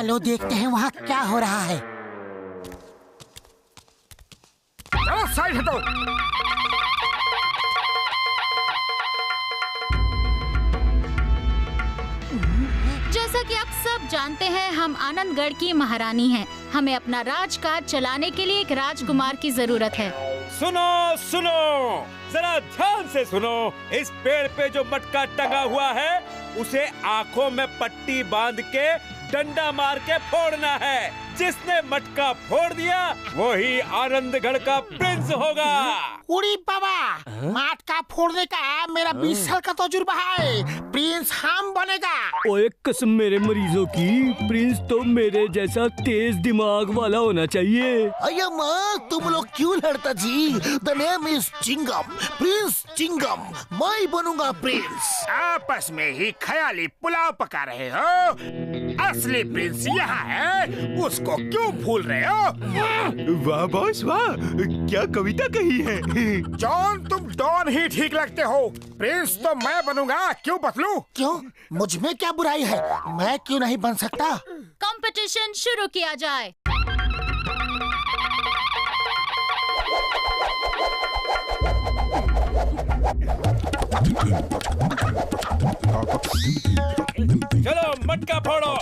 चलो देखते हैं वहाँ क्या हो रहा है। चलो साइड हटो। जैसा कि आप सब जानते हैं, हम आनंदगढ़ की महारानी हैं। हमें अपना राजकाज चलाने के लिए एक राजकुमार की जरूरत है। सुनो सुनो, जरा ध्यान से सुनो। इस पेड़ पे जो मटका टंगा हुआ है उसे आंखों में पट्टी बांध के डंडा मार के फोड़ना है। जिसने मटका फोड़ दिया वही आनंदगढ़ का प्रिंस होगा। उड़ी बाबा, मटका फोड़ने का मेरा 20 साल का तजुर्बा है। प्रिंस हम बनेगा। ओए कसम मेरे मरीजों की, प्रिंस तो मेरे जैसा तेज दिमाग वाला होना चाहिए। अय्या माँ, तुम लोग क्यों लड़ता जी? The name is Chingum, prince Chingum. मैं बनूंगा प्रिंस। आपस में ही ख्याली पुलाव पका रहे हो। असली प्रिंस यहाँ है, उसको क्यों भूल रहे हो? वाह बॉस वाह, क्या कविता कही है। जॉन, तुम डॉन ही ठीक लगते हो। प्रिंस तो मैं बनूंगा, क्यों बदलूं? क्यों? मुझ में क्या बुराई है? मैं क्यों नहीं बन सकता? कंपटीशन शुरू किया जाए। चलो मटका फोड़ो।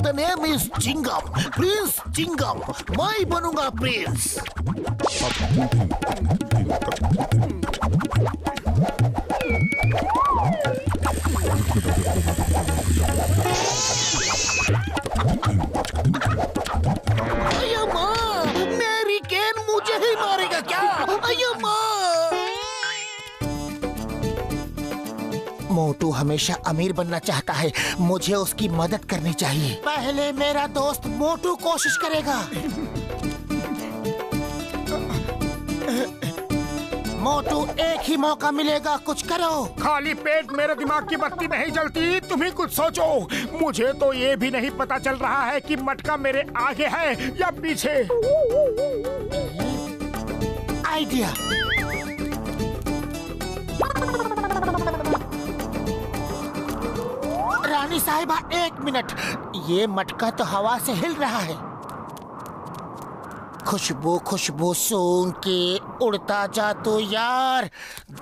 The name is Chingum, prince Chingum. मैं बनूंगा प्रिंस। अय्या माँ, मेरी कैन मुझे ही मारेगा क्या? अय्या माँ। मोटू हमेशा अमीर बनना चाहता है, मुझे उसकी मदद करनी चाहिए। पहले मेरा दोस्त मोटू कोशिश करेगा। मोटू, एक ही मौका मिलेगा, कुछ करो। खाली पेट मेरे दिमाग की बत्ती नहीं जलती, तुम ही कुछ सोचो। मुझे तो ये भी नहीं पता चल रहा है कि मटका मेरे आगे है या पीछे। आइडिया। रानी साहिबा, 1 मिनट। ये मटका तो हवा से हिल रहा है। खुशबू खुशबू सूंघ के उड़ता जा तू यार।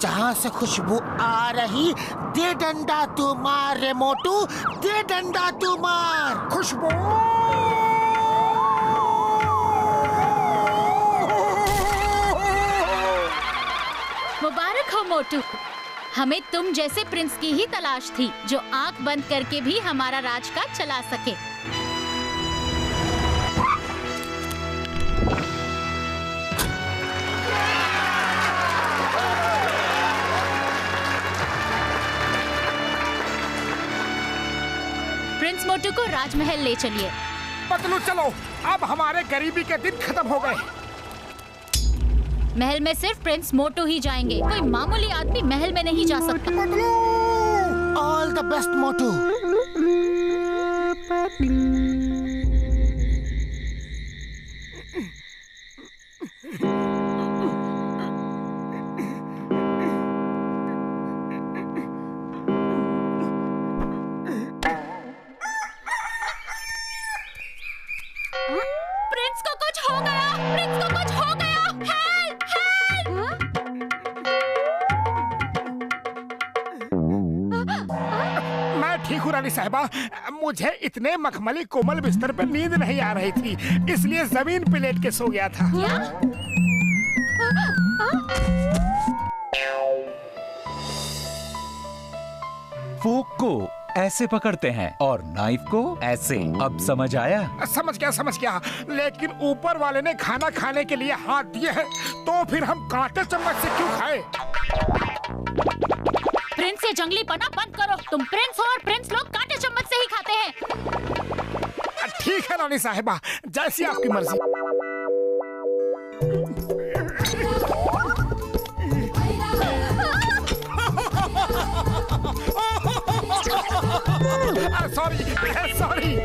जहाँ से खुशबू आ रही, दे डंडा तू मार रे मोटू, दे डंडा तू मार। खुशबू, मुबारक हो मोटू, हमें तुम जैसे प्रिंस की ही तलाश थी, जो आंख बंद करके भी हमारा राजकाज चला सके। प्रिंस मोटू को राजमहल ले चलिए। पतलू चलो, अब हमारे गरीबी के दिन खत्म हो गए। महल में सिर्फ प्रिंस मोटू ही जाएंगे, कोई मामूली आदमी महल में नहीं जा सकता। All the best Motu. Prince को कुछ हो गया, प्रिंस को कुछ हो गया। Help, help. मैं ठीक हूँ रानी साहिबा, मुझे इतने मखमली कोमल बिस्तर पर नींद नहीं आ रही थी, इसलिए जमीन पे लेट के सो गया था। फोक को ऐसे पकड़ते हैं और नाइफ को ऐसे। अब समझ आया? समझ गया, लेकिन ऊपर वाले ने खाना खाने के लिए हाथ दिए हैं, तो फिर हम कांटे चम्मच से क्यों खाए? प्रिंस ये जंगली पना बंद करो। तुम प्रिंस हो और प्रिंस लोग कांटे चम्मच से ही खाते हैं। ठीक है रानी साहिबा, जैसी आपकी मर्जी। Sorry sorry.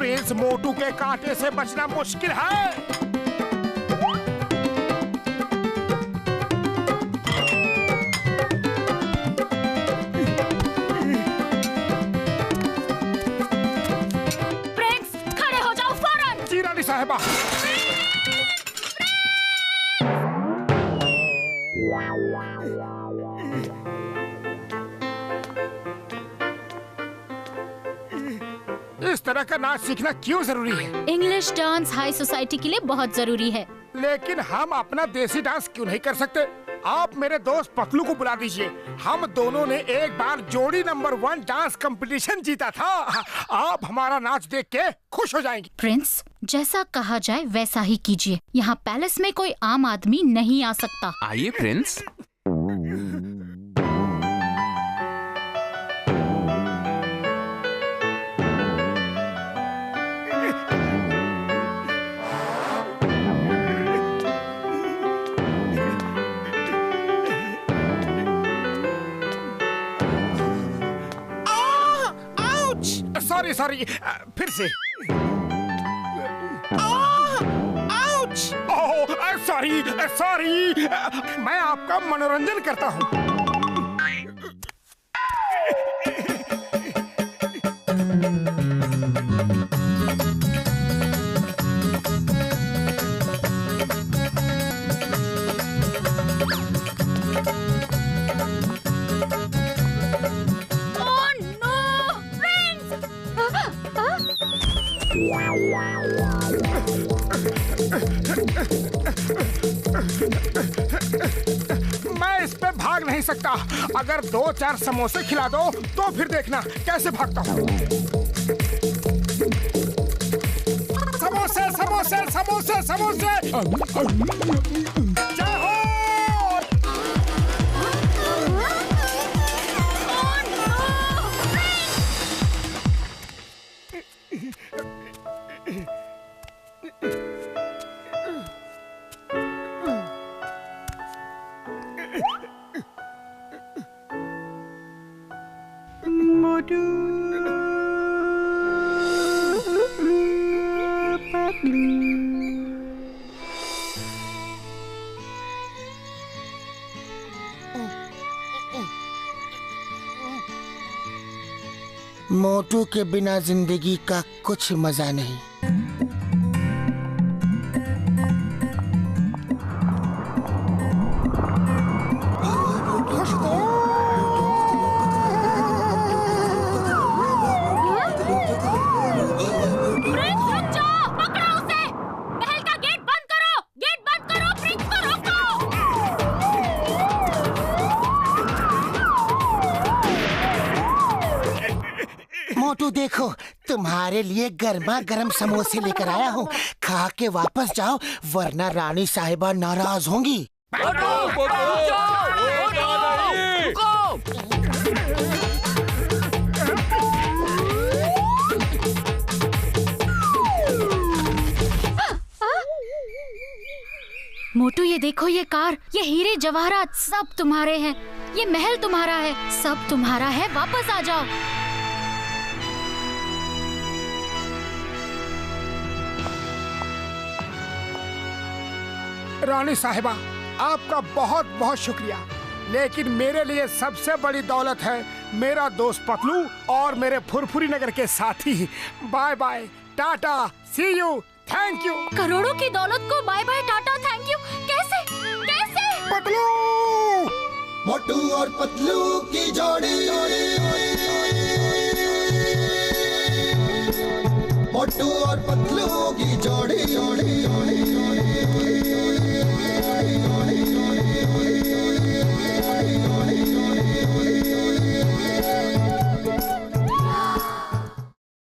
प्रिंस मोटू के कांटे से बचना मुश्किल है। प्रिंस खड़े हो जाओ फौरन। जी रानी साहिबा। इस तरह का नाच सीखना क्यों जरूरी है? इंग्लिश डांस हाई सोसाइटी के लिए बहुत जरूरी है। लेकिन हम अपना देसी डांस क्यों नहीं कर सकते? आप मेरे दोस्त पतलू को बुला दीजिए। हम दोनों ने एक बार जोड़ी नंबर 1 डांस कंपटीशन जीता था। आप हमारा नाच देख के खुश हो जाएंगे। प्रिंस, जैसा कहा जाए वैसा ही कीजिए। यहाँ पैलेस में कोई आम आदमी नहीं आ सकता। आइए प्रिंस। सॉरी सॉरी, फिर से। सॉरी सॉरी, मैं आपका मनोरंजन करता हूँ। मैं इस पे भाग नहीं सकता। अगर 2-4 समोसे खिला दो तो फिर देखना कैसे भागता हूँ। समोसे समोसे समोसे समोसे। जय हो। मोटू के बिना जिंदगी का कुछ मजा नहीं। मोटू देखो, तुम्हारे लिए गर्मा गर्म समोसे लेकर आया हूँ। खा के वापस जाओ वरना रानी साहिबा नाराज होंगी। मोटू ये देखो, ये कार, ये हीरे जवाहरात सब तुम्हारे हैं। ये महल तुम्हारा है, सब तुम्हारा है। वापस आ जाओ। रानी साहिबा, आपका बहुत बहुत शुक्रिया। लेकिन मेरे लिए सबसे बड़ी दौलत है मेरा दोस्त पतलू और मेरे फुरफुरी नगर के साथी। Bye bye, tata, see you, thank you. करोड़ों की दौलत को bye bye, tata, thank you कैसे? कैसे? पतलू, मोटू और पतलू की जोड़ी, मोटू और पतलू की जोड़ी।